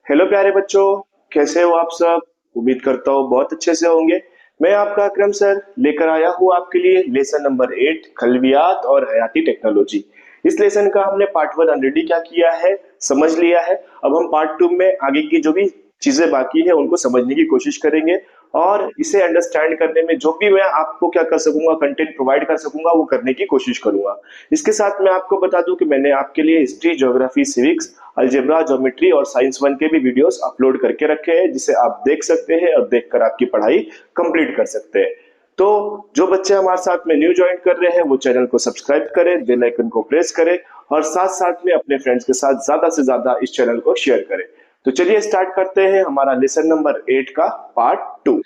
Hello प्यारे बच्चों, कैसे हो आप सब। उम्मीद करता हूँ बहुत अच्छे से होंगे। मैं आपका अकरम सर लेकर आया हूँ आपके लिए लेसन नंबर 8 खलवियात और हयाती टेक्नोलॉजी। इस लेसन का हमने पार्ट 1 ऑलरेडी क्या किया है, समझ लिया है। अब हम पार्ट 2 में आगे की जो भी चीजें बाकी है उनको समझने की कोशिश करेंगे और इसे अंडरस्टैंड करने में जो भी मैं आपको क्या कर सकूंगा, कंटेंट प्रोवाइड कर सकूंगा, वो करने की कोशिश करूंगा। इसके साथ मैं आपको बता दूं कि मैंने आपके लिए history, geography, civics, algebra, geometry और साइंस 1 के भी वीडियोस अपलोड करके रखे हैं, जिसे आप देख सकते हैं और देखकर आपकी पढ़ाई कंप्लीट कर सकते हैं। तो जो बच्चे हमारे साथ में न्यू ज्वाइन कर रहे हैं वो चैनल को सब्सक्राइब करें, बेल आइकन को प्रेस करें और साथ साथ में अपने फ्रेंड्स के साथ ज्यादा से ज्यादा इस चैनल को शेयर करें। तो चलिए स्टार्ट करते हैं हमारा लेसन नंबर 8 का पार्ट 2।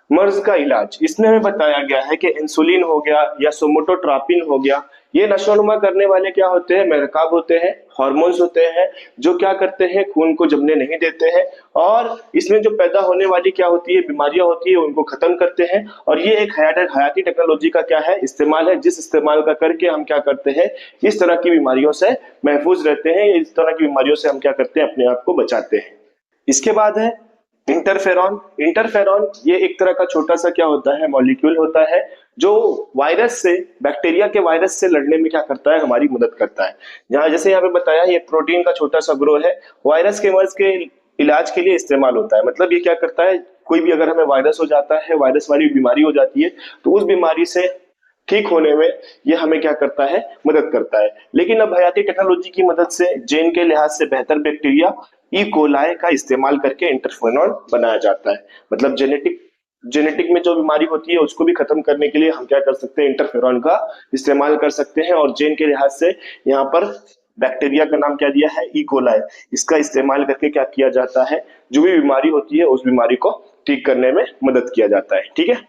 मर्ज का इलाज। इसमें हमें बताया गया है कि इंसुलिन हो गया या सोमोटोट्रापिन हो गया, ये नशोनुमा करने वाले क्या होते हैं, महरकाब होते हैं, हॉर्मोन्स होते हैं जो क्या करते हैं, खून को जमने नहीं देते हैं और इसमें जो पैदा होने वाली क्या होती है, बीमारियां होती है, उनको खत्म करते हैं। और ये एक हयाती टेक्नोलॉजी का क्या है, इस्तेमाल है, जिस इस्तेमाल का करके हम क्या करते हैं, इस तरह की बीमारियों से महफूज रहते हैं, इस तरह की बीमारियों से हम क्या करते हैं, अपने आप को बचाते हैं। इसके बाद है इंटरफेरॉन। इंटरफेरॉन ये एक तरह का छोटा सा क्या होता है, मॉलिक्यूल होता है जो वायरस से, बैक्टीरिया के वायरस से लड़ने में क्या करता है, हमारी मदद करता है। जहां जैसे यहाँ पे बताया ये प्रोटीन का छोटा सा ग्रो है, वायरस के मर्ज के इलाज के लिए इस्तेमाल होता है। मतलब ये क्या करता है, कोई भी अगर हमें वायरस हो जाता है, वायरस वाली बीमारी हो जाती है, तो उस बीमारी से ठीक होने में ये हमें क्या करता है, मदद करता है। लेकिन अब हयाती टेक्नोलॉजी की मदद से जेन के लिहाज से बेहतर बैक्टीरिया ई कोलाई का इस्तेमाल करके इंटरफेरॉन बनाया जाता है। मतलब जेनेटिक जेनेटिक में जो बीमारी होती है उसको भी खत्म करने के लिए हम क्या कर सकते हैं, इंटरफेरॉन का इस्तेमाल कर सकते हैं। और जेन के लिहाज से यहाँ पर बैक्टीरिया का नाम क्या दिया है, ई कोलाई। इसका इस्तेमाल करके क्या किया जाता है, जो भी बीमारी होती है उस बीमारी को ठीक करने में मदद किया जाता है। ठीक है।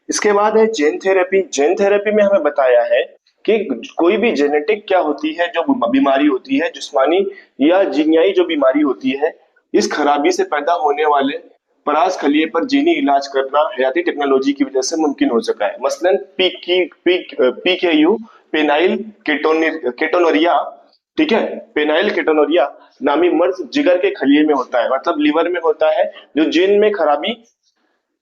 इसके बाद है जेन थेरेपी। जेन थेरेपी में हमें बताया है कि कोई भी जेनेटिक क्या होती है, जो बीमारी होती है, जिस्मानी या जीनियाई जो बीमारी होती है, इस खराबी से पैदा होने वाले परास खलिए पर जीनी इलाज करना हयाती टेक्नोलॉजी की वजह से मुमकिन हो सका है। मसलन पीकेयू, पेनाइल केटोनोरिया, ठीक है, पेनाइल केटोनोरिया नामी मर्ज जिगर के खलिए में होता है, मतलब लीवर में होता है, जो जीन में खराबी,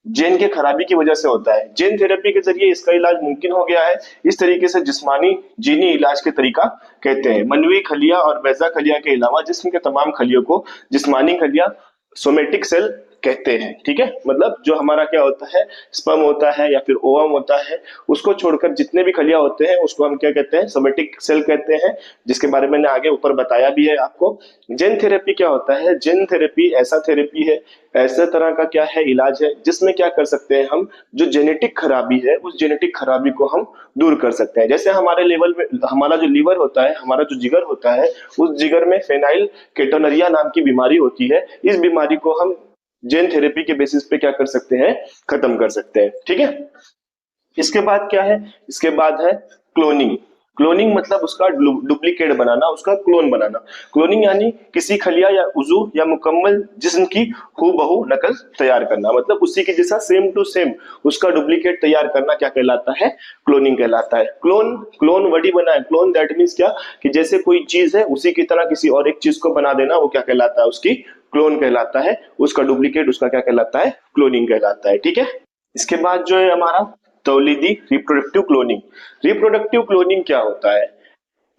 जेन के खराबी की वजह से होता है। जेन थेरेपी के जरिए इसका इलाज मुमकिन हो गया है। इस तरीके से जिस्मानी जीनी इलाज के तरीका कहते हैं। मनवी खलिया और बैजा खलिया के अलावा जिस्म के तमाम खलियों को जिस्मानी खलिया, सोमेटिक सेल कहते हैं। ठीक है, मतलब जो हमारा क्या होता है, स्पर्म होता है या फिर ओवम होता है, उसको छोड़कर जितने भी खलिया होते हैं उसको हम क्या कहते हैं, सोमेटिक सेल कहते हैं, जिसके बारे में मैंने आगे ऊपर बताया भी है आपको। जेन थेरेपी क्या होता है, जेन थेरेपी ऐसा थेरेपी है, ऐसे तरह का क्या है, इलाज है, जिसमें क्या कर सकते हैं हम, जो जेनेटिक खराबी है उस जेनेटिक खराबी को हम दूर कर सकते हैं। जैसे हमारे लेवल में हमारा जो लीवर होता है, हमारा जो जिगर होता है, उस जिगर में फेनाइल केटोनरिया नाम की बीमारी होती है। इस बीमारी को हम जेन थेरेपी के बेसिस पे क्या कर सकते हैं, खत्म कर सकते हैं। ठीक है। इसके बाद क्या है, इसके बाद है क्लोनिंग। क्लोनिंग मतलब उसका डुप्लीकेट बनाना, उसका क्लोन बनाना। क्लोनिंग यानी किसी खलिया या उजू या मुकम्मल जिस्म की हूबहू नकल तैयार करना, मतलब उसी के जैसा सेम टू सेम उसका डुप्लीकेट तैयार करना क्या कहलाता है, क्लोनिंग कहलाता है। क्लोन, क्लोन वर्ड ही बना है, क्लोन दैट मीन्स क्या, कि जैसे कोई चीज है उसी की तरह किसी और एक चीज को बना देना, वो क्या कहलाता है, उसकी क्लोन कहलाता है। उसका डुप्लीकेट उसका क्या कहलाता है, क्लोनिंग कहलाता है। ठीक है। इसके बाद जो है हमारा तौलीदी रिप्रोडक्टिव क्लोनिंग। रिप्रोडक्टिव क्लोनिंग क्या होता है,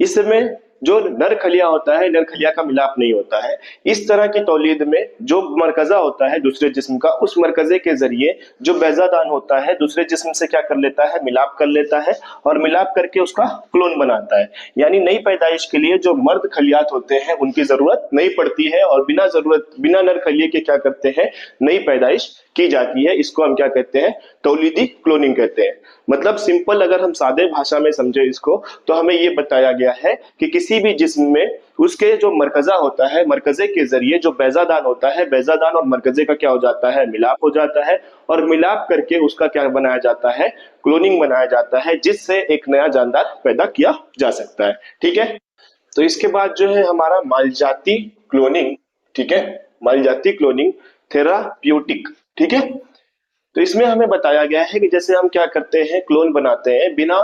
इसमें जो नर खलिया होता है, नर खलिया का मिलाप नहीं होता है। इस तरह की तौलीद में जो मरकजा होता है दूसरे जिस्म का, उस मरकजे के जरिए जो बैजादान होता है दूसरे जिस्म से क्या कर लेता है, मिलाप कर लेता है और मिलाप करके उसका क्लोन बनाता है। यानी नई पैदाइश के लिए जो मर्द खलियात होते हैं उनकी जरूरत नहीं पड़ती है और बिना नर खलिए के क्या करते हैं, नई पैदाइश की जाती है। इसको हम क्या कहते हैं, तौलीदी क्लोनिंग कहते हैं। मतलब सिंपल अगर हम सादे भाषा में समझे इसको, तो हमें ये बताया गया है कि किसी भी जिस्म में उसके जो मरकजा होता है, मरकजे के जरिए जो बैजादान होता है, बैजादान और मरकजे का क्या हो जाता है, मिलाप हो जाता है और मिलाप करके उसका क्या बनाया जाता है, क्लोनिंग बनाया जाता है, जिससे एक नया जानदार पैदा किया जा सकता है। ठीक है। तो इसके बाद जो है हमारा मालजाती क्लोनिंग। ठीक है, मालजाती क्लोनिंग थेराप्यूटिक। ठीक है। तो इसमें हमें बताया गया है कि जैसे हम क्या करते हैं, क्लोन बनाते हैं बिना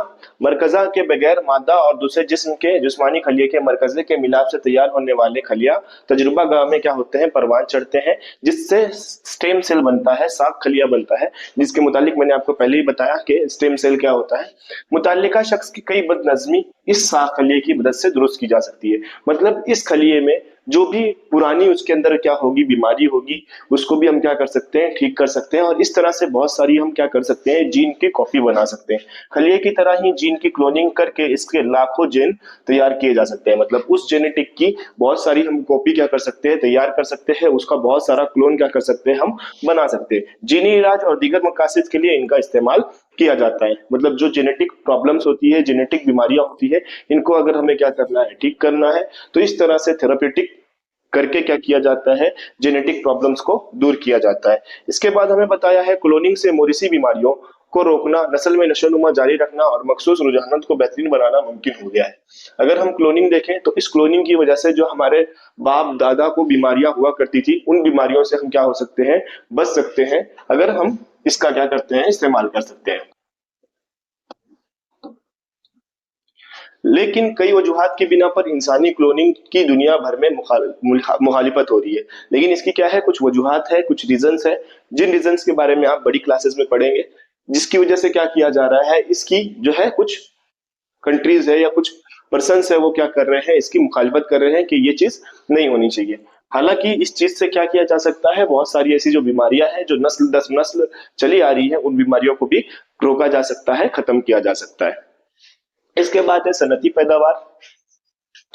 मरकजा के, बगैर मादा और दूसरे जिस्म के जिस्मानी खलिये के मरकजे के मिलाप से तैयार होने वाले खलिया तजुर्बा गाह में क्या होते हैं, परवान चढ़ते हैं, जिससे स्टेम सेल बनता है, साग खलिया बनता है, जिसके मुतालिक मैंने आपको पहले ही बताया कि स्टेम सेल क्या होता है। मुतालिका शख्स की कई बदनज़मी इस साग खलिये की मदद से दुरुस्त की जा सकती है। मतलब इस खलिये में जो भी पुरानी उसके अंदर क्या होगी, बीमारी होगी, उसको भी हम क्या कर सकते हैं, ठीक कर सकते हैं। और इस तरह से बहुत सारी हम क्या कर सकते हैं, जीन की कॉपी बना सकते हैं। खलिये की तरह ही जीन की क्लोनिंग करके इसके लाखों जीन तैयार किए जा सकते हैं। मतलब उस जेनेटिक की बहुत सारी हम कॉपी क्या कर सकते हैं, तैयार कर सकते हैं, उसका बहुत सारा क्लोन क्या कर सकते हैं, हम बना सकते हैं। जीनी इलाज और दीगर मकासद के लिए इनका इस्तेमाल किया जाता है। मतलब जो जेनेटिक प्रॉब्लम्स होती है, जेनेटिक बीमारियां होती है, इनको अगर हमें क्या करना है, ठीक करना है, तो इस तरह से थेरापेटिक करके क्या किया जाता है, जेनेटिक प्रॉब्लम्स को दूर किया जाता है। इसके बाद हमें बताया है क्लोनिंग से मौरिसी बीमारियों को रोकना, नस्ल में नशोनुमा जारी रखना और मखसूस रुझानत को बेहतरीन बनाना मुमकिन हो गया है। अगर हम क्लोनिंग देखें तो इस क्लोनिंग की वजह से जो हमारे बाप दादा को बीमारियां हुआ करती थी, उन बीमारियों से हम क्या हो सकते हैं, बच सकते हैं, अगर हम इसका क्या करते हैं, इस्तेमाल कर सकते हैं। लेकिन कई वजूहात की बिना पर इंसानी क्लोनिंग की दुनिया भर में मुखालिफत हो रही है। लेकिन इसकी क्या है, कुछ वजूहात है, कुछ रीजंस है, जिन रीजंस के बारे में आप बड़ी क्लासेस में पढ़ेंगे, जिसकी वजह से क्या किया जा रहा है, इसकी जो है कुछ कंट्रीज है या कुछ पर्सन है, वो क्या कर रहे हैं, इसकी मुखालिफत कर रहे हैं कि ये चीज नहीं होनी चाहिए। हालांकि इस चीज से क्या किया जा सकता है, बहुत सारी ऐसी जो बीमारियां हैं जो नस्ल दस नस्ल चली आ रही है, उन बीमारियों को भी रोका जा सकता है, खत्म किया जा सकता है। इसके बाद है सनती पैदावार।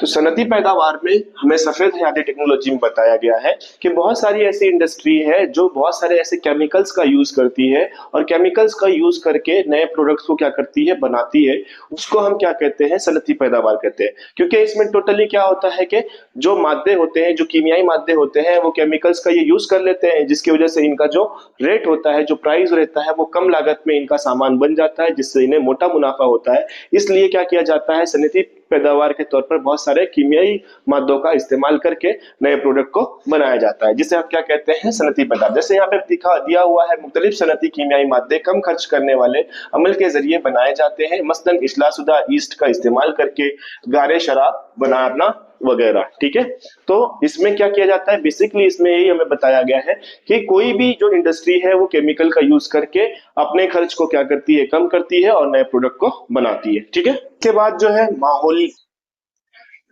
तो सनती पैदावार में हमें सफेद हयाती टेक्नोलॉजी में बताया गया है कि बहुत सारी ऐसी इंडस्ट्री है जो बहुत सारे ऐसे केमिकल्स का यूज करती है, और केमिकल्स का यूज करके नए प्रोडक्ट्स को क्या करती है, बनाती है। उसको हम क्या कहते हैं, सनती पैदावार कहते हैं। क्योंकि इसमें टोटली क्या होता है कि जो मादे होते हैं, जो कीमियाई मादे होते हैं, वो केमिकल्स का ये यूज कर लेते हैं, जिसकी वजह से इनका जो रेट होता है, जो प्राइस रहता है, वो कम लागत में इनका सामान बन जाता है, जिससे इन्हें मोटा मुनाफा होता है। इसलिए क्या किया जाता है, सनती पैदावार के तौर पर बहुत सारे कीमियाई मादों का इस्तेमाल करके नए प्रोडक्ट को बनाया जाता है, जिसे हम क्या कहते हैं, सनती पैदावार। जैसे यहाँ पे दिखा दिया हुआ है, मुख्तलिफ सनती कीमियाई मादे कम खर्च करने वाले अमल के जरिए बनाए जाते हैं, मसलन इस्लाशुदा ईस्ट का इस्तेमाल करके गारे शराब बनाना वगैरह। ठीक है, तो इसमें क्या किया जाता है, बेसिकली इसमें यही हमें बताया गया है कि कोई भी जो इंडस्ट्री है वो केमिकल का यूज करके अपने खर्च को क्या करती है, कम करती है, और नए प्रोडक्ट को बनाती है। ठीक है, इसके बाद जो है माहौल,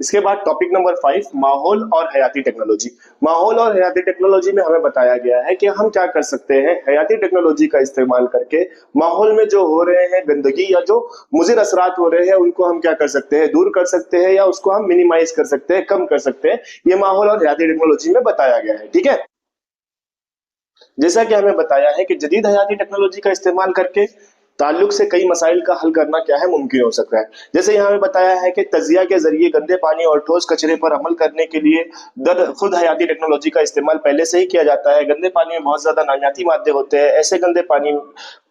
इसके बाद टॉपिक नंबर 5, माहौल और हयाती टेक्नोलॉजी। माहौल और हयाती टेक्नोलॉजी में हमें बताया गया है कि हम क्या कर सकते हैं, हयाती टेक्नोलॉजी का इस्तेमाल करके माहौल में जो हो रहे हैं गंदगी या जो मुजिर असरात हो रहे हैं, उनको हम क्या कर सकते हैं, दूर कर सकते हैं, या उसको हम मिनिमाइज कर सकते हैं, कम कर सकते हैं। ये माहौल और हयाती टेक्नोलॉजी में बताया गया है। ठीक है, जैसा कि हमें बताया है कि जदीद हयाती टेक्नोलॉजी का इस्तेमाल करके ताल्लुक से कई मसाइल का हल करना क्या है, मुमकिन हो सकता है। जैसे यहाँ हमें बताया है कि तजिया के जरिए गंदे पानी और ठोस कचरे पर अमल करने के लिए खुद हयाती टेक्नोलॉजी का इस्तेमाल पहले से ही किया जाता है। गंदे पानी में बहुत ज्यादा नामियाती मादे होते हैं।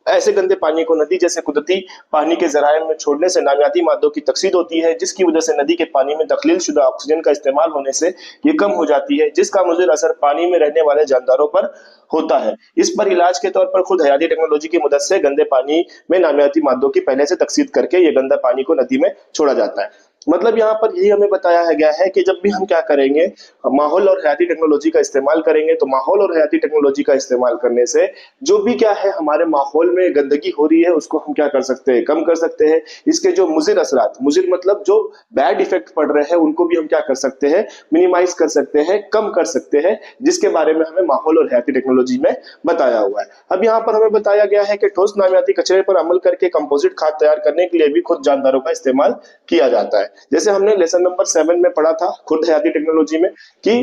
ऐसे गंदे पानी को नदी जैसे कुदरती पानी के जराये में छोड़ने से नामियाती मादों की तकसीद होती है, जिसकी वजह से नदी के पानी में तखलील शुदा ऑक्सीजन का इस्तेमाल होने से ये कम हो जाती है, जिसका मुज़िर असर पानी में रहने वाले जानदारों पर होता है। इस पर इलाज के तौर पर खुद हयाती टेक्नोलॉजी की मदद से गंदे पानी में नामियाती मादों की पहले से तकसीद करके ये गंदा पानी को नदी में छोड़ा जाता है। मतलब यहाँ पर यही हमें बताया गया है कि जब भी हम क्या करेंगे, माहौल और हयाती टेक्नोलॉजी का इस्तेमाल करेंगे, तो माहौल और हयाती टेक्नोलॉजी का इस्तेमाल करने से जो भी क्या है हमारे माहौल में गंदगी हो रही है, उसको हम क्या कर सकते हैं, कम कर सकते हैं। इसके जो मुजिर असरात, मुजिर मतलब जो बैड इफेक्ट पड़ रहे हैं, उनको भी हम क्या कर सकते हैं, मिनिमाइज कर सकते हैं, कम कर सकते हैं, जिसके बारे में हमें माहौल और हयाती टेक्नोलॉजी में बताया हुआ है। अब यहाँ पर हमें बताया गया है कि ठोस नामियाती कचरे पर अमल करके कंपोजिट खाद तैयार करने के लिए भी खुद जानदारों का इस्तेमाल किया जाता है। जैसे हमने लेसन नंबर 7 में पढ़ा था खुद हयाती टेक्नोलॉजी में कि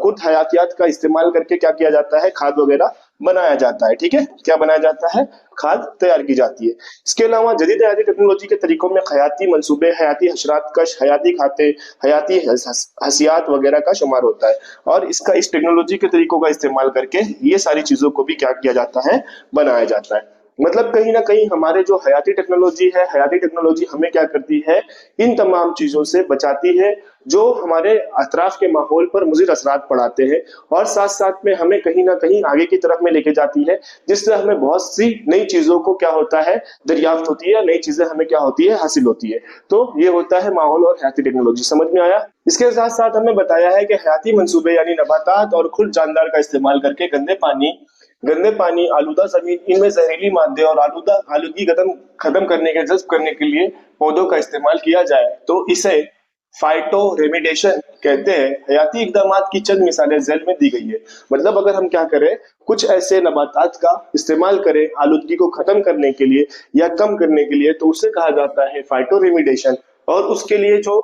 खुद हयातियात का इस्तेमाल करके क्या किया जाता है, खाद वगैरह बनाया जाता है। ठीक है, क्या बनाया जाता है, खाद तैयार की जाती है। इसके अलावा जदीद हयाती टेक्नोलॉजी के तरीकों में हयाती मंसूबे, हयाती हशरात कश, हयाती खाते, हयाती हसियात वगैरह का शुमार होता है, और इसका इस टेक्नोलॉजी के तरीकों का इस्तेमाल करके ये सारी चीजों को भी क्या किया जाता है, बनाया जाता है। मतलब कहीं ना कहीं हमारे जो हयाती टेक्नोलॉजी है, हयाती टेक्नोलॉजी हमें क्या करती है, इन तमाम चीजों से बचाती है जो हमारे अतराफ के माहौल पर मुज़िर असरात पड़ाते हैं, और साथ साथ में हमें कहीं ना कहीं आगे की तरफ में लेके जाती है, जिससे हमें बहुत सी नई चीजों को क्या होता है, दरियाफ्त होती है, नई चीजें हमें क्या होती है, हासिल होती है। तो ये होता है माहौल और हयाती टेक्नोलॉजी। समझ में आया? इसके साथ साथ हमें बताया है कि हयाती मंसूबे यानी नबातात और खुद जानदार का इस्तेमाल करके गंदे पानी, आलूदा जमीन, इनमें जहरीली मादे और आलूदगी खत्म करने के, जज्ब करने के लिए पौधों का इस्तेमाल किया जाए तो इसे फाइटो रेमिडेशन कहते हैं। हयाती इकदामात की चंद मिसालें जेल में दी गई है। मतलब अगर हम क्या करें, कुछ ऐसे नबातात का इस्तेमाल करें आलूदगी को खत्म करने के लिए या कम करने के लिए, तो उसे कहा जाता है फाइटो रेमिडेशन। और उसके लिए जो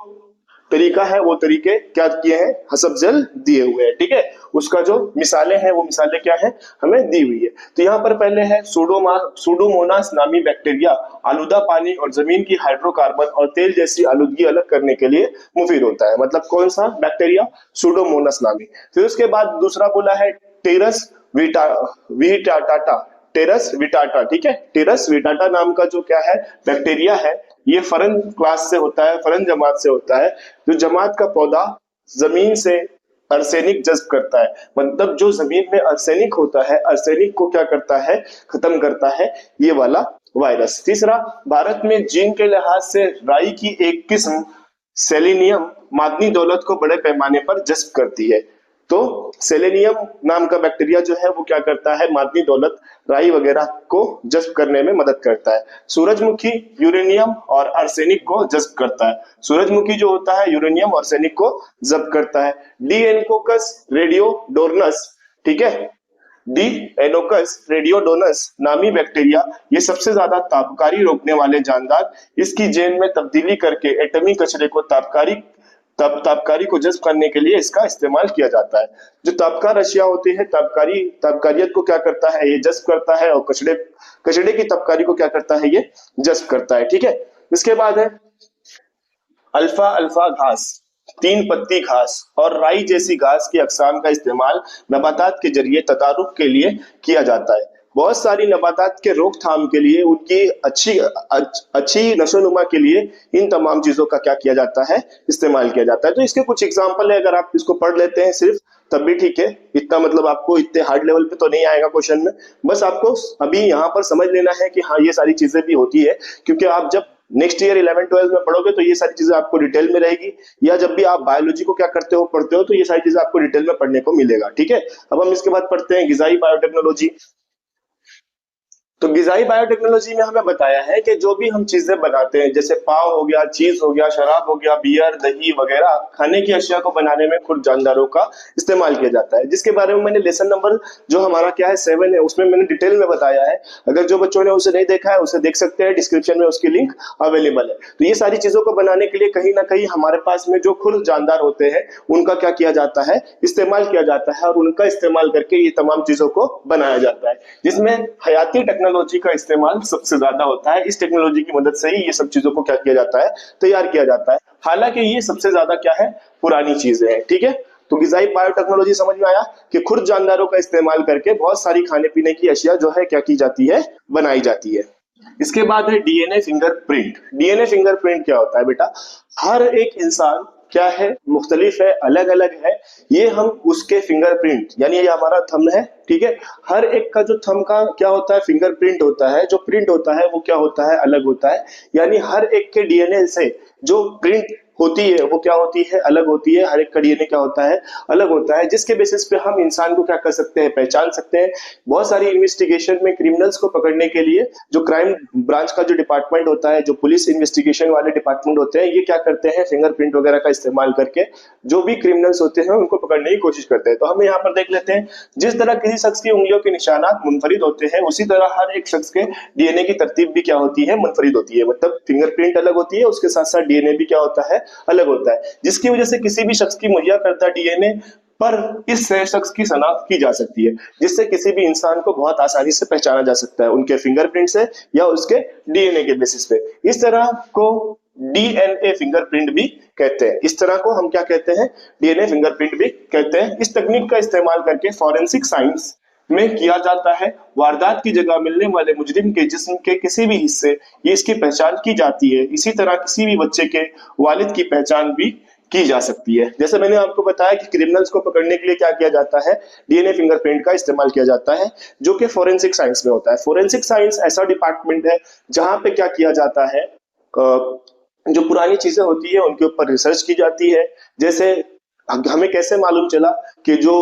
तरीका है वो तरीके क्या किए हैं, हसब जेल दिए हुए हैं। ठीक है, उसका जो मिसालें हैं वो मिसालें क्या है, हमें दी हुई है। तो यहाँ पर पहले है सूडोमोनास नामी बैक्टीरिया, आलूदा पानी और जमीन की हाइड्रोकार्बन और तेल जैसी आलूदगी अलग करने के लिए मुफीद होता है। मतलब कौन सा बैक्टीरिया, सूडोमोनास नामी। फिर उसके बाद दूसरा बोला है टेरस विटाटा, टेरस विटाटा। ठीक है, टेरस विटाटा नाम का जो क्या है, बैक्टीरिया है, ये फरन क्लास से होता है, फरन जमात से होता है, जो जमात का पौधा जमीन से अर्सेनिक जज्ब करता है। मतलब जो जमीन में अर्सेनिक होता है, अर्सेनिक को क्या करता है, खत्म करता है ये वाला वायरस। तीसरा, भारत में जीन के लिहाज से राई की एक किस्म सेलेनियम मादनी दौलत को बड़े पैमाने पर जज्ब करती है। तो सेलेनियम नाम का बैक्टीरिया जो है वो क्या करता है, मादनी दौलत, राई वगैरह को जज्ब करने में मदद करता है। सूरजमुखी यूरेनियम और आर्सेनिक को जज्ब करता है। सूरजमुखी जो होता है यूरेनियम और आर्सेनिक को जब्त करता है। डी एनकोकस रेडियोडोर्नस, ठीक है, डी एनोकस रेडियोडोनस नामी बैक्टीरिया, ये सबसे ज्यादा तापकारी रोकने वाले जानदार, इसकी जेन में तब्दीली करके एटमी कचरे को तापकारी को जज्ब करने के लिए इसका इस्तेमाल किया जाता है। जो तापकार अशिया होती है, तापकारियत को क्या करता है, ये जज्ब करता है, और कचड़े की तापकारी को क्या करता है, ये जज्ब करता है। ठीक है, इसके बाद है अल्फा अल्फा घास, तीन पत्ती घास और राई जैसी घास की अकसाम का इस्तेमाल नबातात के जरिए तदारुक के लिए किया जाता है। बहुत सारी नबातात के रोकथाम के लिए, उनकी अच्छी नशोनुमा के लिए इन तमाम चीजों का क्या किया जाता है, इस्तेमाल किया जाता है। तो इसके कुछ एग्जाम्पल है, अगर आप इसको पढ़ लेते हैं सिर्फ तब भी ठीक है, इतना मतलब आपको इतने हार्ड लेवल पे तो नहीं आएगा क्वेश्चन में। बस आपको अभी यहाँ पर समझ लेना है कि हाँ ये सारी चीजें भी होती है, क्योंकि आप जब नेक्स्ट ईयर 11-12 में पढ़ोगे तो ये सारी चीजें आपको डिटेल में रहेगी, या जब भी आप बायोलॉजी को क्या करते हो, पढ़ते हो, तो ये सारी चीजें आपको डिटेल में पढ़ने को मिलेगा। ठीक है, अब हम इसके बाद पढ़ते हैं गिजाई बायोटेक्नोलॉजी। तो गिजाई बायोटेक्नोलॉजी में हमें बताया है कि जो भी हम चीजें बनाते हैं, जैसे पाव हो गया, चीज हो गया, शराब हो गया, बियर, दही वगैरह, खाने की अशिया को बनाने में खुद जानदारों का इस्तेमाल किया जाता है, जिसके बारे में मैंने लेसन नंबर जो हमारा क्या है 7 है, उसमें मैंने डिटेल में बताया है। अगर जो बच्चों ने उसे नहीं देखा है उसे देख सकते हैं, डिस्क्रिप्शन में उसकी लिंक अवेलेबल है। तो ये सारी चीजों को बनाने के लिए कहीं ना कहीं हमारे पास में जो खुद जानदार होते हैं उनका क्या किया जाता है, इस्तेमाल किया जाता है, और उनका इस्तेमाल करके ये तमाम चीजों को बनाया जाता है, जिसमें हयाती टेक्नोलॉजी का इस्तेमाल सबसे ज्यादा होता है। इस टेक्नोलॉजी की मदद से ही ये सब चीजों को क्या किया जाता है, तैयार किया जाता है। हालांकि ये सबसे ज्यादा क्या है, पुरानी चीजें हैं। ठीक है, तो गिजाई बायोटेक्नोलॉजी समझ में आया कि खुद जानदारों का इस्तेमाल करके बहुत सारी खाने पीने की अशिया जो है क्या की जाती है, बनाई जाती है। इसके बाद है डीएनए फिंगरप्रिंट। डीएनए फिंगरप्रिंट क्या होता है बेटा, हर एक इंसान क्या है, मुख्तलिफ है, अलग अलग है, ये हम उसके फिंगरप्रिंट, यानी ये हमारा थंब है, ठीक है, हर एक का जो थंब का क्या होता है, फिंगरप्रिंट होता है, जो प्रिंट होता है वो क्या होता है, अलग होता है। यानी हर एक के डीएनए से जो प्रिंट होती है वो क्या होती है, अलग होती है। हर एक का डीएनए क्या होता है, अलग होता है, जिसके बेसिस पे हम इंसान को क्या कर सकते हैं, पहचान सकते हैं। बहुत सारी इन्वेस्टिगेशन में क्रिमिनल्स को पकड़ने के लिए जो क्राइम ब्रांच का जो डिपार्टमेंट होता है, जो पुलिस इन्वेस्टिगेशन वाले डिपार्टमेंट होते हैं, ये क्या करते हैं, फिंगरप्रिंट वगैरह का इस्तेमाल करके जो भी क्रिमिनल्स होते हैं उनको पकड़ने की कोशिश करते हैं। तो हम यहाँ पर देख लेते हैं, जिस तरह किसी शख्स की उंगलियों के निशानात मुनफरिद होते हैं, उसी तरह हर एक शख्स के डीएनए की तरतीब भी क्या होती है, मुनफरिद होती है। मतलब फिंगरप्रिंट अलग होती है, उसके साथ साथ डीएनए भी क्या होता है, अलग होता है, जिसकी वजह से किसी भी शख्स की मुहैया करता डीएनए पर इस शख्स की शनाख्त की जा सकती है, जिससे किसी भी इंसान को बहुत आसानी से पहचाना जा सकता है, उनके फिंगरप्रिंट से या उसके डीएनए के बेसिस पे। इस तरह को डीएनए फिंगरप्रिंट भी कहते हैं। इस तरह को हम क्या कहते हैं, डीएनए फिंगरप्रिंट भी कहते हैं। इस तकनीक का इस्तेमाल करके फॉरेंसिक साइंस में किया जाता है। वारदात की जगह मिलने वाले मुजरिम के जिस्म के किसी भी हिस्से ये इसकी पहचान की जाती है। इसी तरह किसी भी बच्चे के वालिद की पहचान भी की जा सकती है। जैसे मैंने आपको बताया कि क्रिमिनल्स को पकड़ने के लिए क्या किया जाता है, डीएनए फिंगरप्रिंट का इस्तेमाल किया जाता है, जो कि फोरेंसिक साइंस में होता है। फोरेंसिक साइंस ऐसा डिपार्टमेंट है जहां पे क्या किया जाता है, जो पुरानी चीजें होती है उनके ऊपर रिसर्च की जाती है। जैसे हमें कैसे मालूम चला कि जो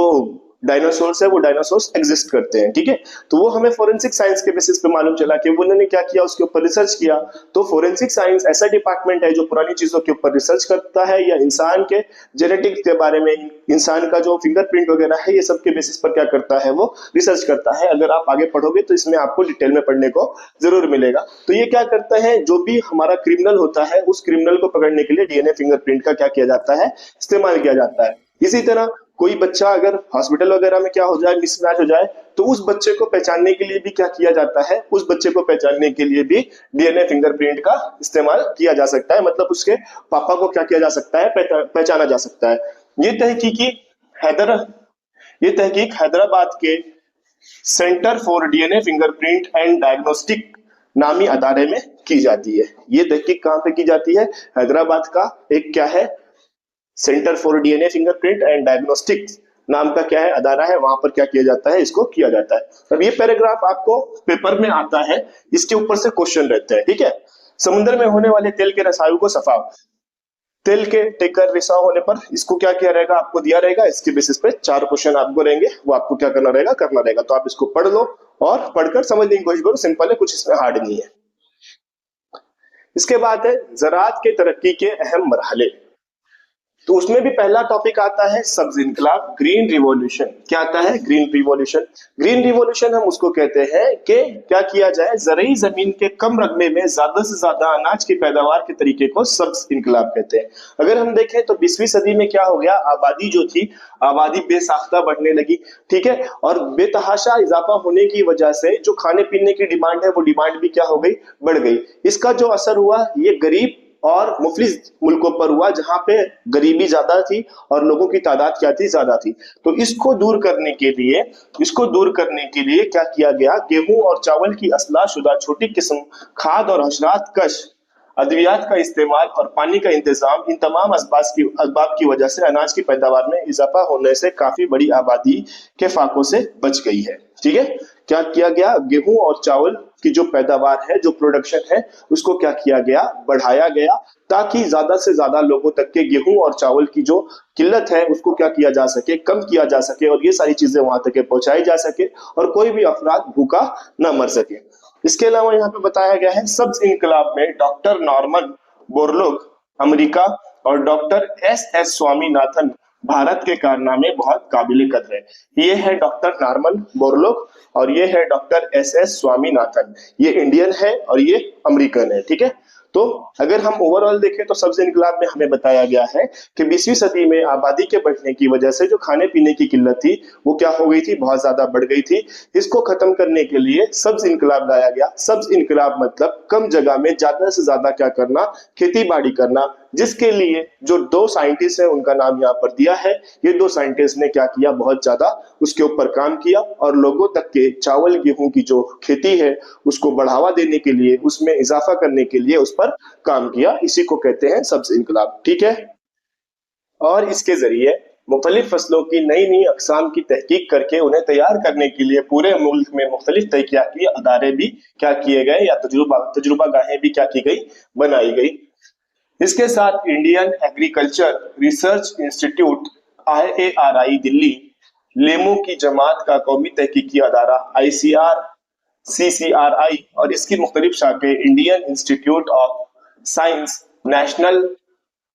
डायनासोर्स है वो डायनासोर्स एग्जिस्ट करते हैं, ठीक है, तो वो हमें फोरेंसिक साइंस के बेसिस पे मालूम चला कि वो उन्होंने क्या किया, उसके ऊपर रिसर्च किया। तो फोरेंसिक साइंस ऐसा डिपार्टमेंट है जो पुरानी चीजों के ऊपर रिसर्च करता है, या इंसान के जेनेटिक्स के बारे में, इंसान का जो फिंगरप्रिंट वगैरह है ये सब के बेसिस पर क्या करता है, वो रिसर्च करता है। अगर आप आगे पढ़ोगे तो इसमें आपको डिटेल में पढ़ने को जरूर मिलेगा। तो ये क्या करता है, जो भी हमारा क्रिमिनल होता है उस क्रिमिनल को पकड़ने के लिए डीएनए फिंगरप्रिंट का क्या किया जाता है, इस्तेमाल किया जाता है। इसी तरह कोई बच्चा अगर हॉस्पिटल वगैरह में क्या हो जाए, मिसमैच हो जाए, तो उस बच्चे को पहचानने के लिए भी क्या किया जाता है, उस बच्चे को पहचानने के लिए भी डीएनए फिंगरप्रिंट का इस्तेमाल किया जा सकता है। मतलब उसके पापा को क्या किया जा सकता है, पहचाना जा सकता है। ये तहकीकी हैदर ये तहकीक हैदराबाद के centre for DNA fingerprint and diagnostic नामी अदारे में की जाती है। ये तहकीक कहां पे की जाती है, हैदराबाद का एक क्या है, centre for DNA fingerprint and diagnostics नाम का क्या है, अदारा है, वहां पर क्या किया जाता है, इसको किया जाता है। अब ये पैराग्राफ आपको पेपर में आता है, इसके ऊपर से क्वेश्चन रहते हैं, ठीक है। समुद्र में होने वाले तेल के रसायनों को सफाव, तेल के टेकर रिसाव होने पर इसको क्या किया रहेगा, आपको दिया रहेगा। इसके बेसिस पे 4 क्वेश्चन आपको रहेंगे, वो आपको क्या करना रहेगा। तो आप इसको पढ़ लो और पढ़कर समझने की कोशिश करो। सिंपल है, कुछ इसमें हार्ड नहीं है। इसके बाद है ज़राअत के तरक्की के अहम मरहले। तो उसमें भी पहला टॉपिक आता है सब्ज इनकलाब, ग्रीन रिवॉल्यूशन। क्या आता है, ग्रीन रिवॉल्यूशन। ग्रीन रिवॉल्यूशन हम उसको कहते हैं कि क्या किया जाए, जरूरी जमीन के कम रकबे में ज्यादा से ज्यादा अनाज की पैदावार के तरीके को सब्ज इनकलाब कहते हैं। अगर हम देखें तो 20वीं सदी में क्या हो गया, आबादी जो थी, आबादी बेसाख्ता बढ़ने लगी, ठीक है, और बेतहाशा इजाफा होने की वजह से जो खाने पीने की डिमांड है वो डिमांड भी क्या हो गई, बढ़ गई। इसका जो असर हुआ ये गरीब और मुफलिस मुल्कों पर हुआ, जहां पे गरीबी ज्यादा थी और लोगों की तादाद क्या थी, ज्यादा थी। तो इसको दूर करने के लिए क्या किया गया, गेहूं और चावल की असलाह शुदा छोटी किस्म, खाद और हशरात कश अद्वियात का इस्तेमाल और पानी का इंतजाम, इन तमाम असबाब की वजह से अनाज की पैदावार में इजाफा होने से काफी बड़ी आबादी के फाकों से बच गई है, ठीक है। क्या किया गया, गेहूं और चावल की जो पैदावार है, जो प्रोडक्शन है, उसको क्या किया गया, बढ़ाया गया, ताकि ज्यादा से ज्यादा लोगों तक के गेहूं और चावल की जो किल्लत है उसको क्या किया जा सके, कम किया जा सके, और ये सारी चीजें वहां तक पहुंचाई जा सके और कोई भी अफराद भूखा न मर सके। इसके अलावा यहाँ पे बताया गया है सब्ज इनकलाब में डॉक्टर नॉर्मन बोरलॉग अमेरिका और डॉक्टर एस स्वामीनाथन भारत के कारनामे बहुत काबिल कदर है। ये है डॉक्टर नॉर्मन बोरलॉग और ये है डॉक्टर एस स्वामीनाथन। ये इंडियन है और ये अमेरिकन है, ठीक है। तो अगर हम ओवरऑल देखें तो सब्ज इनकलाब में हमें बताया गया है कि 20वीं सदी में आबादी के बढ़ने की वजह से जो खाने पीने की किल्लत थी वो क्या हो गई थी, बहुत ज्यादा बढ़ गई थी। इसको खत्म करने के लिए सब्ज इनकलाब लाया गया। सब्ज इनकलाब मतलब कम जगह में ज्यादा से ज्यादा क्या करना, खेती बाड़ी करना, जिसके लिए जो 2 साइंटिस्ट हैं उनका नाम यहाँ पर दिया है। ये 2 साइंटिस्ट ने क्या किया, बहुत ज्यादा उसके ऊपर काम किया और लोगों तक के चावल गेहूं की जो खेती है उसको बढ़ावा देने के लिए, उसमें इजाफा करने के लिए उस पर काम किया। इसी को कहते हैं सब्ज इनकलाब, ठीक है। और इसके जरिए मुख्तलिफ फसलों की नई नई अकसाम की तहकीक करके उन्हें तैयार करने के लिए पूरे मुल्क में मुख्तलिफ तहकीकी अदारे भी क्या किए गए, या तजुर्बा गाहें भी क्या की गई, बनाई गई। इसके साथ Indian Agriculture Research Institute IARI Delhi, लेमू की जमात का कौमी तहकीकी अदारा ICR CCRI और इसकी मुख्तलिफ शाखें Indian Institute of Science, National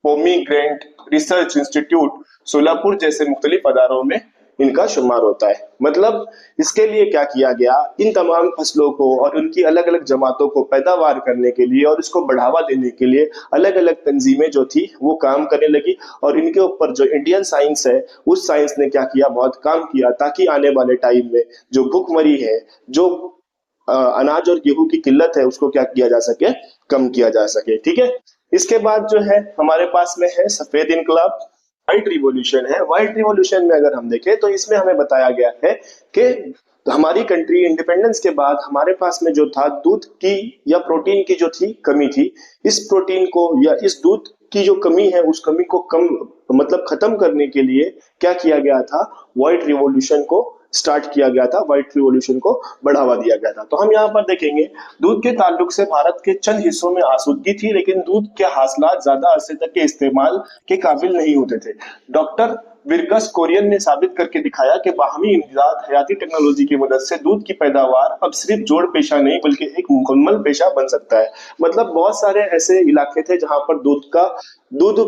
Pomegranate Research Institute Solapur जैसे मुख्तलिफ अदारों में इनका शुमार होता है। मतलब इसके लिए क्या किया गया, इन तमाम फसलों को और उनकी अलग अलग जमातों को पैदावार करने के लिए और इसको बढ़ावा देने के लिए अलग अलग तंजीमें जो थी वो काम करने लगी। और इनके ऊपर जो इंडियन साइंस है उस साइंस ने क्या किया, बहुत काम किया, ताकि आने वाले टाइम में जो भुखमरी है, जो अनाज और गेहूं की किल्लत है, उसको क्या किया जा सके, कम किया जा सके, ठीक है। इसके बाद जो है हमारे पास में है सफेद इनकलाब, व्हाइट रिवॉल्यूशन है। व्हाइट रिवॉल्यूशन में अगर हम देखें तो इसमें हमें बताया गया है कि तो हमारी कंट्री इंडिपेंडेंस के बाद हमारे पास में जो था दूध की या प्रोटीन की जो थी कमी थी, इस प्रोटीन को या इस दूध की जो कमी है उस कमी को कम मतलब खत्म करने के लिए क्या किया गया था, व्हाइट रिवॉल्यूशन को स्टार्ट किया गया था, व्हाइट रिवॉल्यूशन को बढ़ावा दिया गया था। तो हम यहाँ पर देखेंगे दूध के ताल्लुक से भारत के चंद हिस्सों में आसूदगी थी, लेकिन दूध के हासिलात ज्यादा अरसे तक के इस्तेमाल के काबिल नहीं होते थे। डॉक्टर विर्गस कोरियन ने साबित करके दिखाया कि बाहमी इमदाद हयाती टेक्नोलॉजी की मदद से दूध की पैदावार अब सिर्फ जोड़ पेशा नहीं बल्कि एक मुकम्मल पेशा बन सकता है। मतलब बहुत सारे ऐसे इलाके थे जहां पर दूध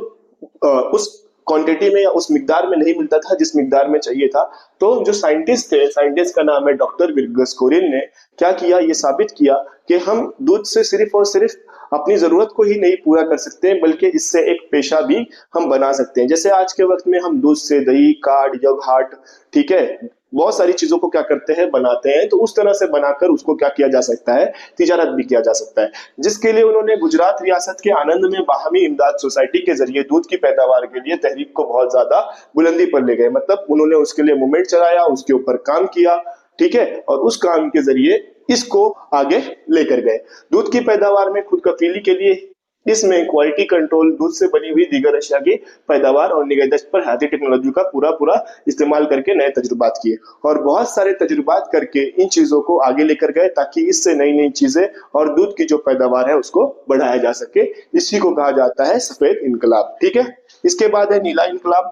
उस क्वांटिटी में या उस मिकदार में नहीं मिलता था जिस मिकदार में चाहिए था। तो जो साइंटिस्ट थे, साइंटिस्ट का नाम है डॉक्टर विर्गस कोरियन, ने क्या किया, ये साबित किया कि हम दूध से सिर्फ और सिर्फ अपनी जरूरत को ही नहीं पूरा कर सकते बल्कि इससे एक पेशा भी हम बना सकते हैं। जैसे आज के वक्त में हम दूध से दही, कार्ड, यogurt, ठीक है, बहुत सारी चीजों को क्या करते हैं, बनाते हैं। तो उस तरह से बनाकर उसको क्या किया जा सकता है, तिजारत भी किया जा सकता है, जिसके लिए उन्होंने गुजरात रियासत के आनंद में बाहमी इमदाद सोसाइटी के जरिए दूध की पैदावार के लिए तहरीक को बहुत ज्यादा बुलंदी पर ले गए। मतलब उन्होंने उसके लिए मूवमेंट चलाया, उसके ऊपर काम किया, ठीक है, और उस काम के जरिए इसको आगे लेकर गए। दूध की पैदावार में खुद कफीली के लिए इसमें क्वालिटी कंट्रोल, दूध से बनी हुई दीगर अशिया की पैदावार और निगहदश्त पर हयाती टेक्नोलॉजी का पूरा इस्तेमाल करके नए तजुर्बात किए और बहुत सारे तजुर्बात करके इन चीजों को आगे लेकर गए ताकि इससे नई नई चीजें और दूध की जो पैदावार है उसको बढ़ाया जा सके। इसी को कहा जाता है सफेद इनकलाब। ठीक है, इसके बाद है नीला इनकलाब।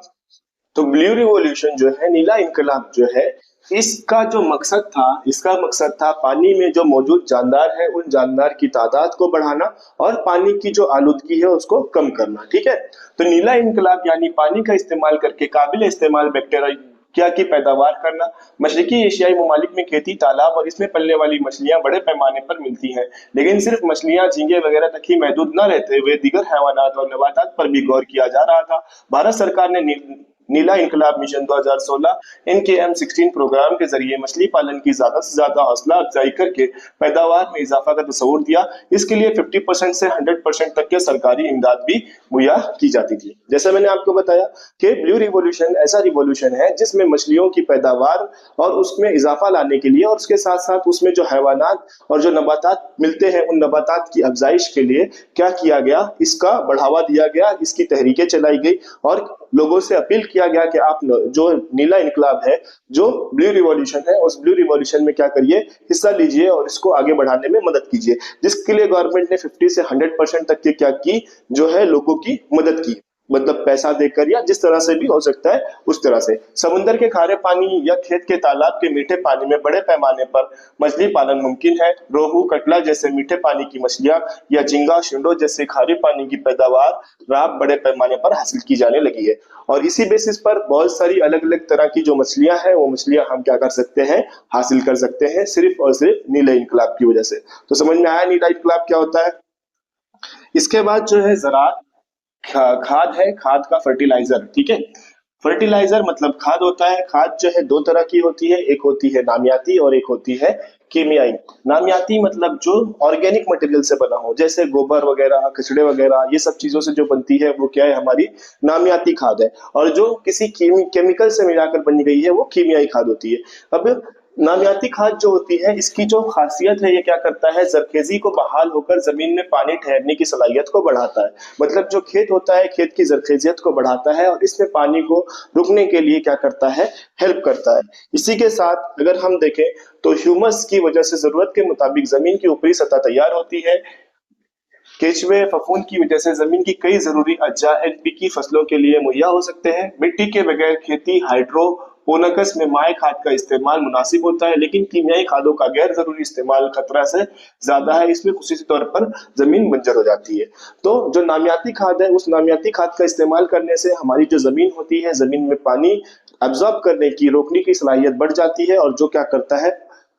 तो ब्लू रिवॉल्यूशन जो है, नीला इनकलाब जो है, इसका जो मकसद था, इसका मकसद था पानी में जो मौजूद जानदार है उन जानदार की तादाद को बढ़ाना और पानी की जो आलूदगी है उसको कम करना। ठीक है, तो नीला इनकलाब यानी पानी का इस्तेमाल करके काबिल इस्तेमाल बैक्टीरिया की पैदावार करना। मशरकी एशियाई ममालिक में खेती, तालाब और इसमें पलने वाली मछलियां बड़े पैमाने पर मिलती हैं, लेकिन सिर्फ मछलियां, झींगे वगैरह तक ही महदूद न रहते हुए दीगर हैवानात और नबातात पर भी गौर किया जा रहा था। भारत सरकार ने नीला इनकलाब मिशन 2016 NKM16 प्रोग्राम के जरिए मछली पालन की ज्यादा से ज्यादा हौसला अफजाई करके पैदावार में इजाफा का तस्वुर दिया। इसके लिए 50% से 100% तक के सरकारी इमदाद भी मुहैया की जाती थी। जैसे मैंने आपको बताया कि ब्लू रिवॉल्यूशन ऐसा रिवॉल्यूशन है जिसमें मछलियों की पैदावार और उसमें इजाफा लाने के लिए और उसके साथ साथ उसमें जो हैवानात और जो नबातात मिलते हैं उन नबातात की अफजाइश के लिए क्या किया गया, इसका बढ़ावा दिया गया, इसकी तहरीकें चलाई गई और लोगों से अपील किया गया कि आप जो नीला इनकलाब है, जो ब्लू रिवॉल्यूशन है, उस ब्लू रिवॉल्यूशन में क्या करिए, हिस्सा लीजिए और इसको आगे बढ़ाने में मदद कीजिए। जिसके लिए गवर्नमेंट ने 50 से 100% तक के क्या की, जो है लोगों की मदद की, मतलब पैसा देकर या जिस तरह से भी हो सकता है उस तरह से। समुद्र के खारे पानी या खेत के तालाब के मीठे पानी में बड़े पैमाने पर मछली पालन मुमकिन है। रोहू, कटला जैसे मीठे पानी की मछलियां या झींगा, शिंडो जैसे खारे पानी की पैदावार राब बड़े पैमाने पर हासिल की जाने लगी है और इसी बेसिस पर बहुत सारी अलग अलग तरह की जो मछलियां हैं वो मछलियां हम क्या कर सकते हैं, हासिल कर सकते हैं, सिर्फ और सिर्फ नीले इनकलाब की वजह से। तो समझ में आया नीला इनकलाब क्या होता है। इसके बाद जो है ज़राअत, खाद है, खाद का फर्टिलाइजर। ठीक है, फर्टिलाइजर मतलब खाद होता है। खाद जो है दो तरह की होती है, एक होती है नामियाती और एक होती है कीमियाई। नामियाती मतलब जो ऑर्गेनिक मटेरियल से बना हो, जैसे गोबर वगैरह, कचड़े वगैरह, ये सब चीजों से जो बनती है वो क्या है, हमारी नामियाती खाद है। और जो किसी केमिकल से मिलाकर बनी गई है वो कीमियाई खाद होती है। अब नामियाती खाद जो होती है, इसकी जो खासियत है, ये क्या करता है, जरखेजी को बहाल होकर जमीन में पानी ठहरने की सलाहियत को बढ़ाता है। मतलब जो खेत होता है, खेत की जरखेजियत को बढ़ाता है और इसमें पानी को रुकने के लिए क्या करता है, हेल्प करता है। इसी के साथ अगर हम देखें तो ह्यूमस की वजह से जरूरत के मुताबिक जमीन की ऊपरी सतह तैयार होती है। केचुए, फफूंद की वजह से जमीन की कई जरूरी अज्जा NPK फसलों के लिए मुहैया हो सकते हैं। मिट्टी के बगैर खेती हाइड्रोपोनिक्स में माए खाद का इस्तेमाल मुनासिब होता है, लेकिन कीमियाई खादों का गैर जरूरी इस्तेमाल खतरा से ज्यादा है, इसमें खुसूसी तौर पर जमीन बंजर हो जाती है। तो जो नामियाती खाद है, उस नामियाती खाद का इस्तेमाल करने से हमारी जो जमीन होती है, जमीन में पानी एब्जॉर्ब करने की, रोकने की सलाहियत बढ़ जाती है और जो क्या करता है,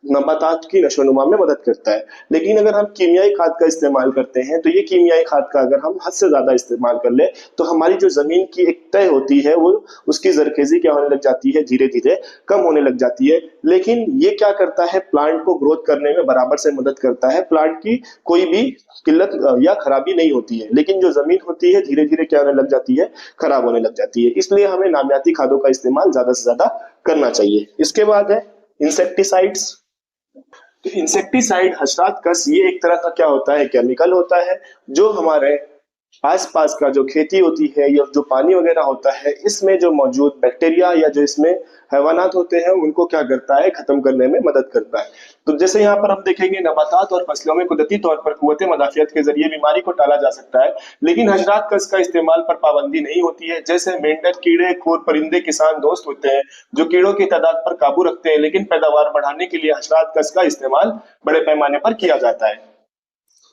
नबातात की नशोनुमा में मदद करता है। लेकिन अगर हम कीमियाई खाद का इस्तेमाल करते हैं तो ये कीमियाई खाद का अगर हम हद से ज्यादा इस्तेमाल कर ले तो हमारी जो जमीन की एक तय होती है वो उसकी जरखेजी क्या होने लग जाती है, धीरे धीरे कम होने लग जाती है। लेकिन ये क्या करता है, प्लांट को ग्रोथ करने में बराबर से मदद करता है, प्लांट की कोई भी किल्लत या खराबी नहीं होती है। लेकिन जो जमीन होती है धीरे धीरे क्या होने लग जाती है, खराब होने लग जाती है। इसलिए हमें नामियाती खादों का इस्तेमाल ज्यादा से ज्यादा करना चाहिए। इसके बाद है इंसेक्टिसाइड्स। तो इंसेक्टिसाइड हशरात कस ये एक तरह का क्या होता है, केमिकल होता है जो हमारे आसपास का जो खेती होती है या जो पानी वगैरह होता है इसमें जो मौजूद बैक्टीरिया या जो इसमें हैवानात होते हैं उनको क्या करता है, खत्म करने में मदद करता है। तो जैसे यहाँ पर हम देखेंगे नबातात और फसलों में कुदरती तौर पर कुव्वते मदाफियत के जरिए बीमारी को टाला जा सकता है, लेकिन हशरात कस का इस्तेमाल पर पाबंदी नहीं होती है। जैसे मेंढक, कीड़े, खुर परिंदे किसान दोस्त होते हैं जो कीड़ों की तादाद पर काबू रखते हैं, लेकिन पैदावार बढ़ाने के लिए हशरात कस का इस्तेमाल बड़े पैमाने पर किया जाता है।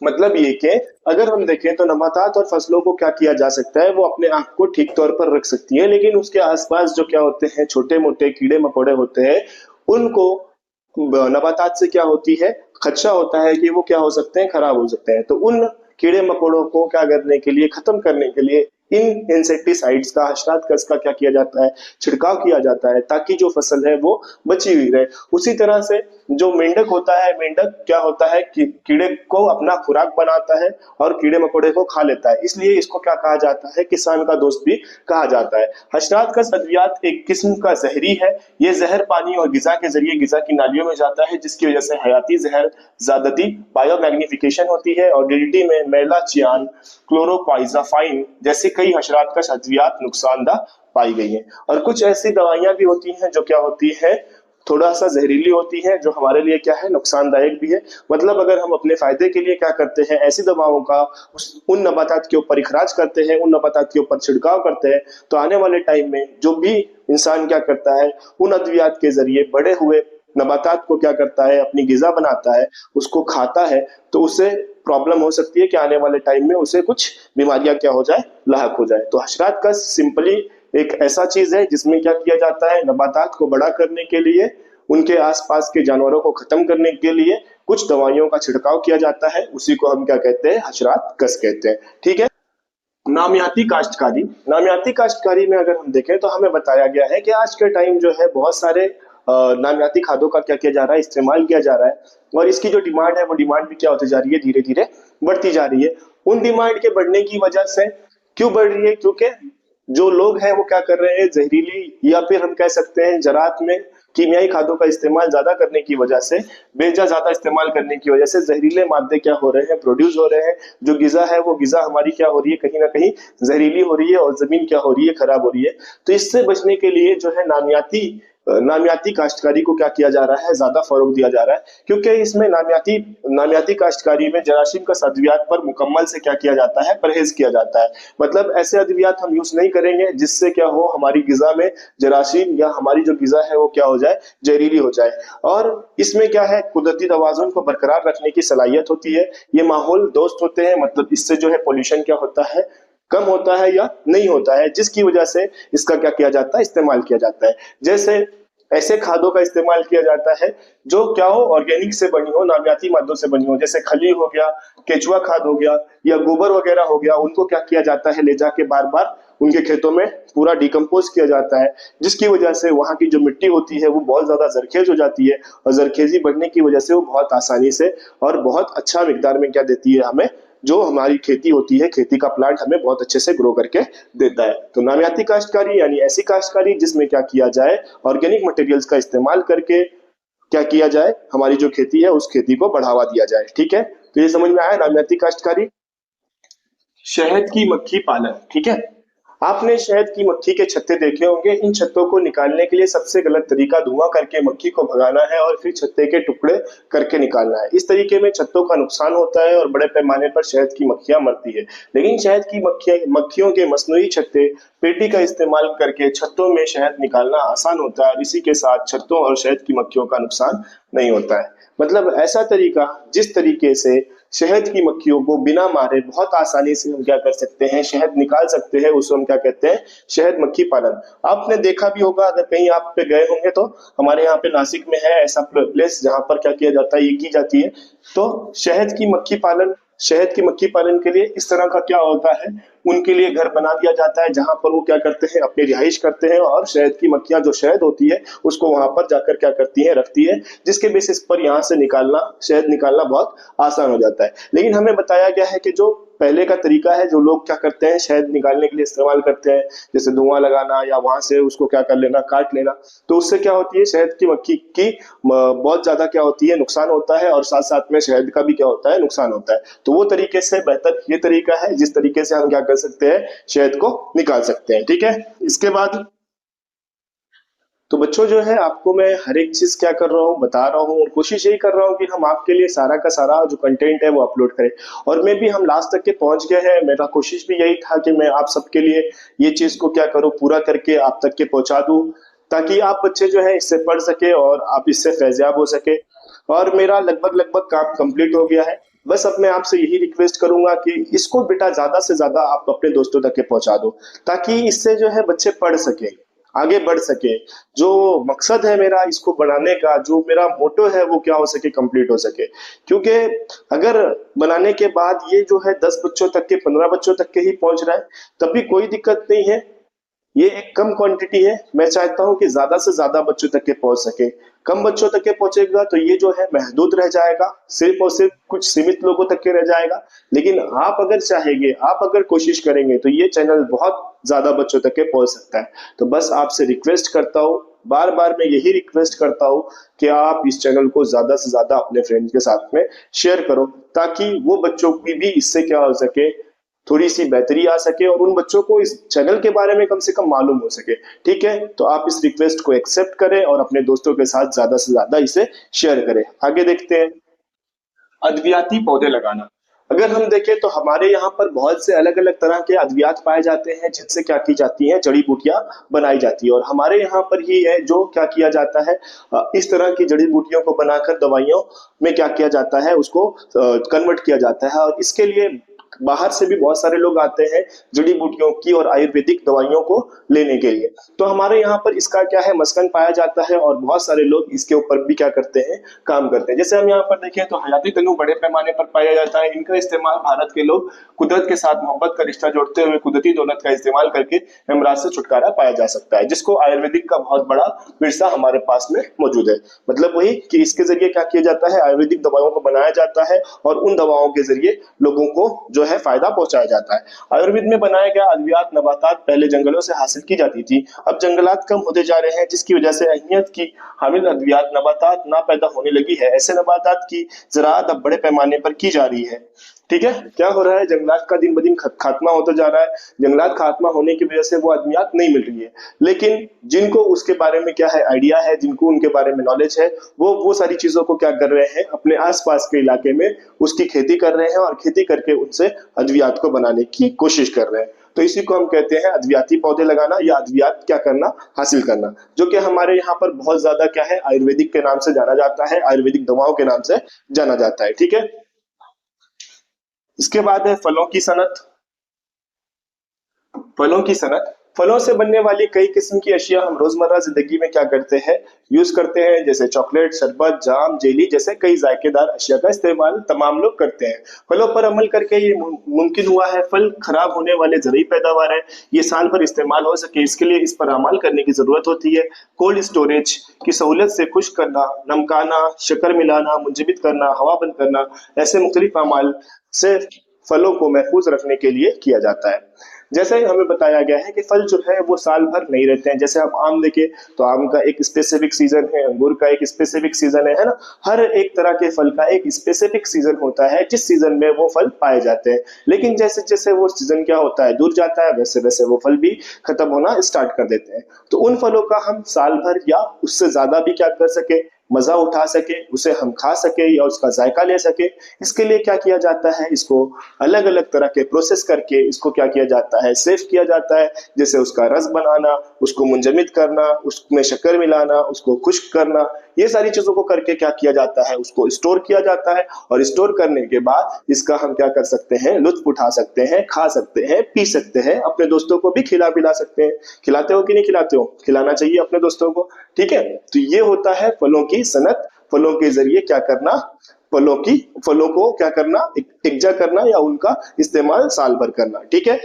मतलब ये कि अगर हम देखें तो नबातात और फसलों को क्या किया जा सकता है, वो अपने आप को ठीक तौर पर रख सकती है, लेकिन उसके आसपास जो क्या होते हैं, छोटे मोटे कीड़े मकोड़े होते हैं, उनको नबातात से क्या होती है, खदशा होता है कि वो क्या हो सकते हैं, खराब हो सकते हैं। तो उन कीड़े मकोड़ों को क्या करने के लिए, खत्म करने के लिए इन इंसेक्टिसाइड्स का, हशरात कस का क्या किया जाता है, छिड़काव किया जाता है ताकि जो फसल है वो बची हुई रहे। उसी तरह से जो मेंढक होता है, मेंढक क्या होता है कि कीड़े को अपना खुराक बनाता है और कीड़े मकोड़े को खा लेता है, इसलिए इसको क्या कहा जाता है, किसान का दोस्त भी कहा जाता है। हशरात कस अद्वियात एक किस्म का जहरी है। ये जहर पानी और गिजा के जरिए गिजा की नालियों में जाता है, जिसकी वजह से हयाती जहर ज्यादती बायोमैग्निफिकेशन होती है और डीडीटी में मैला, चियान, क्लोरोपाइजाफाइन जैसे कई हशरात कस अद्वियात नुकसानदा पाई गई हैं। और कुछ ऐसी दवाइयां भी होती हैं जो क्या होती है, थोड़ा सा जहरीली होती है, जो हमारे लिए क्या है, नुकसानदायक भी है। मतलब अगर हम अपने फायदे के लिए क्या करते हैं, ऐसी दवाओं का उन नबातात के ऊपर इखराज करते हैं, उन नबातात के ऊपर छिड़काव करते हैं, तो आने वाले टाइम में जो भी इंसान क्या करता है, उन अद्वियात के जरिए बड़े हुए नबातात को क्या करता है, अपनी गिजा बनाता है, उसको खाता है, तो उससे प्रॉब्लम हो सकती है कि आने वाले टाइम में उसे कुछ बीमारियां क्या हो जाए, लाहक हो जाए। तो हशरात का सिंपली एक ऐसा चीज है जिसमें क्या किया जाता है, नबातात को बड़ा करने के लिए, उनके आसपास के जानवरों को खत्म करने के लिए कुछ दवाइयों का छिड़काव किया जाता है, उसी को हम क्या कहते हैं, हशरात कस कहते हैं। ठीक है। नामियाती काश्तकारी। नामियाती काश्तकारी में अगर हम देखें तो हमें बताया गया है कि आज के टाइम जो है बहुत सारे नामियाती खादों का क्या किया जा रहा है, इस्तेमाल किया जा रहा है, और इसकी जो डिमांड है वो डिमांड भी क्या होती जा रही है, धीरे धीरे बढ़ती जा रही है। उन डिमांड के बढ़ने की वजह से क्यों बढ़ रही है, क्योंकि जो लोग हैं वो क्या कर रहे हैं, जहरीली या फिर हम कह सकते हैं ज़राअत में कीमियाई खादों का इस्तेमाल ज्यादा करने की वजह से, बेजा ज्यादा इस्तेमाल करने की वजह से जहरीले मादे क्या हो रहे हैं, प्रोड्यूस हो रहे हैं। जो गिजा है वो गिजा हमारी क्या हो रही है, कहीं ना कहीं जहरीली हो रही है और जमीन क्या हो रही है, खराब हो रही है। तो इससे बचने के लिए जो है नामियाती काश्तकारी को क्या किया जा रहा है, ज्यादा फरोग दिया जा रहा है, क्योंकि इसमें नामियाती काश्तकारी में जरासीम का अद्वियात पर मुकम्मल से क्या किया जाता है, परहेज किया जाता है। मतलब ऐसे अद्वियात हम यूज नहीं करेंगे जिससे क्या हो, हमारी गिजा में जरासीम या हमारी जो गिजा है वो क्या हो जाए, जहरीली हो जाए। और इसमें क्या है, कुदरती तवाज़ुन को बरकरार रखने की सलाहियत होती है। ये माहौल दोस्त होते हैं, मतलब इससे जो है पोल्यूशन क्या होता है, कम होता है या नहीं होता है, जिसकी वजह से इसका क्या किया जाता है, इस्तेमाल किया जाता है। जैसे ऐसे खादों का इस्तेमाल किया जाता है जो क्या हो, ऑर्गेनिक से बनी हो, नामियाती मादों से बनी हो, जैसे खली हो गया, केचुआ खाद हो गया या गोबर वगैरह हो गया। उनको क्या किया जाता है, ले जाके बार बार उनके खेतों में पूरा डिकम्पोज किया जाता है, जिसकी वजह से वहां की जो मिट्टी होती है वो बहुत ज्यादा जरखेज हो जाती है, और जरखेजी बढ़ने की वजह से वो बहुत आसानी से और बहुत अच्छा मिकदार में क्या देती है हमें, जो हमारी खेती होती है, खेती का प्लांट हमें बहुत अच्छे से ग्रो करके देता है। तो नामियाती काश्तकारी यानी ऐसी काश्तकारी जिसमें क्या किया जाए, ऑर्गेनिक मटेरियल्स का इस्तेमाल करके क्या किया जाए, हमारी जो खेती है उस खेती को बढ़ावा दिया जाए। ठीक है, तो ये समझ में आया नामियाती काश्तकारी। शहद की मक्खी पालन। ठीक है, आपने शहद की मक्खी के छत्ते देखे होंगे। इन छत्तों को निकालने के लिए सबसे गलत तरीका धुआं करके मक्खी को भगाना है और फिर छत्ते के टुकड़े करके निकालना है। इस तरीके में छत्तों का नुकसान होता है और बड़े पैमाने पर शहद की मक्खियां मरती है। लेकिन शहद की मक्खियों के मसनूई छत्ते, पेटी का इस्तेमाल करके छत्तों में शहद निकालना आसान होता है, और इसी के साथ छत्तों और शहद की मक्खियों का नुकसान नहीं होता है। मतलब ऐसा तरीका जिस तरीके से शहद की मक्खियों को बिना मारे बहुत आसानी से हम क्या कर सकते हैं, शहद निकाल सकते हैं, उसको हम क्या कहते हैं, शहद मक्खी पालन। आपने देखा भी होगा, अगर कहीं आप पे गए होंगे तो हमारे यहाँ पे नासिक में है ऐसा प्लेस जहां पर क्या किया जाता है, ये की जाती है। तो शहद की मक्खी पालन के लिए इस तरह का क्या होता है, उनके लिए घर बना दिया जाता है जहां पर वो क्या करते हैं, अपनी रिहाइश करते हैं, और शहद की मक्खियां जो शहद होती है उसको वहां पर जाकर क्या करती हैं, रखती है, जिसके बेसिस पर यहाँ से शहद निकालना बहुत आसान हो जाता है। लेकिन हमें बताया गया है कि जो पहले का तरीका है जो लोग क्या करते हैं शहद निकालने के लिए इस्तेमाल करते हैं, जैसे धुआं लगाना या वहां से उसको क्या कर लेना, काट लेना। तो उससे क्या होती है, शहद की मक्खी की बहुत ज्यादा क्या होती है, नुकसान होता है, और साथ साथ में शहद का भी क्या होता है, नुकसान होता है। तो वो तरीके से बेहतर ये तरीका है जिस तरीके से हम क्या कर सकते हैं, शहद को निकाल सकते हैं। ठीक है, इसके बाद तो बच्चों जो है आपको मैं हर एक चीज क्या कर रहा हूँ, बता रहा हूँ, और कोशिश यही कर रहा हूँ कि हम आपके लिए सारा का सारा जो कंटेंट है वो अपलोड करें। और मैं भी हम लास्ट तक के पहुंच गए हैं। मेरा कोशिश भी यही था कि मैं आप सबके लिए ये चीज को क्या करूँ, पूरा करके आप तक के पहुंचा दूं, ताकि आप बच्चे जो है इससे पढ़ सके और आप इससे फैजियाब हो सके। और मेरा लगभग लगभग काम कंप्लीट हो गया है। बस अब मैं आपसे यही रिक्वेस्ट करूंगा कि इसको बेटा ज्यादा से ज्यादा आप अपने दोस्तों तक के पहुंचा दो, ताकि इससे जो है बच्चे पढ़ सके, आगे बढ़ सके। जो मकसद है मेरा इसको बढ़ाने का, जो मेरा मोटो है वो क्या हो सके, कंप्लीट हो सके। क्योंकि अगर बनाने के बाद ये जो है 10 बच्चों तक के, 15 बच्चों तक के ही पहुंच रहा है, तब भी कोई दिक्कत नहीं है। ये एक कम क्वांटिटी है। मैं चाहता हूं कि ज्यादा से ज्यादा बच्चों तक के पहुंच सके। कम बच्चों तक के पहुंचेगा तो ये जो है महदूद रह जाएगा, सिर्फ और सिर्फ कुछ सीमित लोगों तक के रह जाएगा। लेकिन आप अगर चाहेंगे, आप अगर कोशिश करेंगे, तो ये चैनल बहुत ज्यादा बच्चों तक के पहुंच सकता है। तो बस आपसे रिक्वेस्ट करता हूँ, बार बार मैं यही रिक्वेस्ट करता हूँ कि आप इस चैनल को ज्यादा से ज्यादा अपने फ्रेंड्स के साथ में शेयर करो, ताकि वो बच्चों की भी इससे क्या हो सके, थोड़ी सी बेहतरी आ सके, और उन बच्चों को इस चैनल के बारे में कम से कम मालूम हो सके। ठीक है, तो आप इस रिक्वेस्ट को एक्सेप्ट करें और अपने दोस्तों के साथ ज्यादा से ज्यादा इसे शेयर करें। आगे देखते हैं, अद्वियाती पौधे लगाना। अगर हम देखें तो हमारे यहाँ पर बहुत से अलग अलग तरह के अद्वियात पाए जाते हैं, जिनसे क्या की जाती हैं, जड़ी बूटियां बनाई जाती है। और हमारे यहाँ पर ही है जो क्या किया जाता है, इस तरह की जड़ी बूटियों को बनाकर दवाइयों में क्या किया जाता है, उसको कन्वर्ट किया जाता है। और इसके लिए बाहर से भी बहुत सारे लोग आते हैं जड़ी बूटियों की और आयुर्वेदिक दवाइयों को लेने के लिए। तो हमारे यहाँ पर इसका क्या है, मस्कन पाया जाता है, और बहुत सारे लोग इसके ऊपर भी क्या करते हैं, काम करते हैं। जैसे हम यहाँ पर देखें तो हयाती तनु बड़े पैमाने पर पाया जाता है। इनका इस्तेमाल भारत के लोग कुदरत के साथ मोहब्बत का रिश्ता जोड़ते हुए कुदरती दौलत का इस्तेमाल करके अमराज से छुटकारा पाया जा सकता है, जिसको आयुर्वेदिक का बहुत बड़ा विरसा हमारे पास में मौजूद है। मतलब वही कि इसके जरिए क्या किया जाता है, आयुर्वेदिक दवाओं को बनाया जाता है, और उन दवाओं के जरिए लोगों को जो है फायदा पहुंचाया जाता है। आयुर्वेद में बनाया गया अद्वियात नबातात पहले जंगलों से हासिल की जाती थी। अब जंगलात कम होते जा रहे हैं, जिसकी वजह से अहमियत की हामिल अद्वियात नबातात ना पैदा होने लगी है। ऐसे नबातात की ज़राअत अब बड़े पैमाने पर की जा रही है। ठीक है, क्या हो रहा है, जंगलात का दिन ब दिन खात्मा होता जा रहा है। जंगलात खात्मा होने की वजह से वो अद्वियात नहीं मिल रही है। लेकिन जिनको उसके बारे में क्या है, आइडिया है, जिनको उनके बारे में नॉलेज है, वो सारी चीजों को क्या कर रहे हैं, अपने आसपास के इलाके में उसकी खेती कर रहे हैं, और खेती करके उनसे अद्वियात को बनाने की कोशिश कर रहे हैं। तो इसी को हम कहते हैं अद्वियाती पौधे लगाना, या अद्वियात क्या करना, हासिल करना, जो कि हमारे यहाँ पर बहुत ज्यादा क्या है, आयुर्वेदिक के नाम से जाना जाता है, आयुर्वेदिक दवाओं के नाम से जाना जाता है। ठीक है, इसके बाद है फलों की सनत। फलों की सनत, फलों से बनने वाली कई किस्म की अशिया हम रोजमर्रा जिंदगी में क्या करते हैं, यूज करते हैं। जैसे चॉकलेट, शरबत, जाम, जेली जैसे कई जायकेदार अशिया का इस्तेमाल तमाम लोग करते हैं। फलों पर अमल करके ये मुमकिन हुआ है। फल खराब होने वाले जरिए पैदावार है, ये साल भर इस्तेमाल हो सके, इसके लिए इस पर अमल करने की जरूरत होती है। कोल्ड स्टोरेज की सहूलियत से खुश्क करना, नमकाना, शक्कर मिलाना, मुंजमद करना, हवा बंद करना, ऐसे मुख्तलिफ अमाल से फलों को महफूज रखने के लिए किया जाता है। जैसे ही हमें बताया गया है कि फल जो है वो साल भर नहीं रहते हैं। जैसे आप आम देखें तो आम का एक स्पेसिफिक सीजन है, अंगूर का एक स्पेसिफिक सीजन है ना। हर एक तरह के फल का एक स्पेसिफिक सीजन होता है, जिस सीजन में वो फल पाए जाते हैं। लेकिन जैसे जैसे वो सीजन क्या होता है, दूर जाता है, वैसे वैसे वो फल भी खत्म होना स्टार्ट कर देते हैं। तो उन फलों का हम साल भर या उससे ज्यादा भी क्या कर सके, मजा उठा सके, उसे हम खा सके या उसका जायका ले सके, इसके लिए क्या किया जाता है, इसको अलग अलग तरह के प्रोसेस करके इसको क्या किया जाता है, सेव किया जाता है। जैसे उसका रस बनाना, उसको मुंजमद करना, उसमें शक्कर मिलाना, उसको खुश्क करना, ये सारी चीजों को करके क्या किया जाता है, उसको स्टोर किया जाता है। और स्टोर करने के बाद इसका हम क्या कर सकते हैं, लुत्फ उठा सकते हैं, खा सकते हैं, पी सकते हैं, अपने दोस्तों को भी खिला पिला सकते हैं। खिलाते हो कि नहीं खिलाते हो, खिलाना चाहिए अपने दोस्तों को। ठीक है, तो ये होता है फलों की सनत। फलों के जरिए क्या करना, फलों को क्या करना, इकट्ठा करना या उनका इस्तेमाल साल भर करना। ठीक है,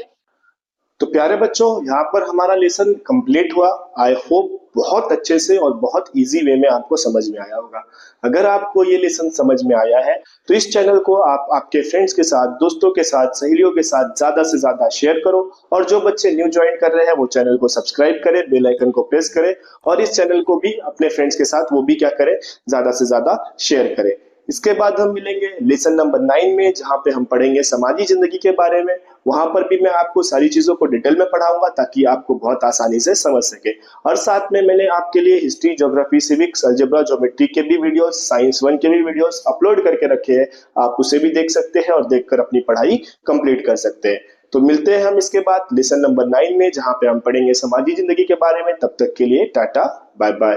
तो प्यारे बच्चों, यहाँ पर हमारा लेसन कंप्लीट हुआ। आई होप बहुत अच्छे से और बहुत इजी वे में आपको समझ में आया होगा। अगर आपको ये लेसन समझ में आया है तो इस चैनल को आप आपके फ्रेंड्स के साथ, दोस्तों के साथ, सहेलियों के साथ ज्यादा से ज्यादा शेयर करो। और जो बच्चे न्यू ज्वाइन कर रहे हैं वो चैनल को सब्सक्राइब करें, बेल आइकन को प्रेस करें और इस चैनल को भी अपने फ्रेंड्स के साथ वो भी क्या करें, ज्यादा से ज्यादा शेयर करें। इसके बाद हम मिलेंगे लेसन नंबर 9 में, जहां पे हम पढ़ेंगे समाजी जिंदगी के बारे में। वहां पर भी मैं आपको सारी चीजों को डिटेल में पढ़ाऊंगा ताकि आपको बहुत आसानी से समझ सके। और साथ में मैंने आपके लिए history, geography, civics, algebra, geometry के भी वीडियोस, साइंस 1 के भी वीडियोस अपलोड करके रखे हैं। आप उसे भी देख सकते हैं और देखकर अपनी पढ़ाई कंप्लीट कर सकते हैं। तो मिलते हैं हम इसके बाद लेसन नंबर 9 में, जहां पे हम पढ़ेंगे समाजी जिंदगी के बारे में। तब तक के लिए टाटा, बाय बाय।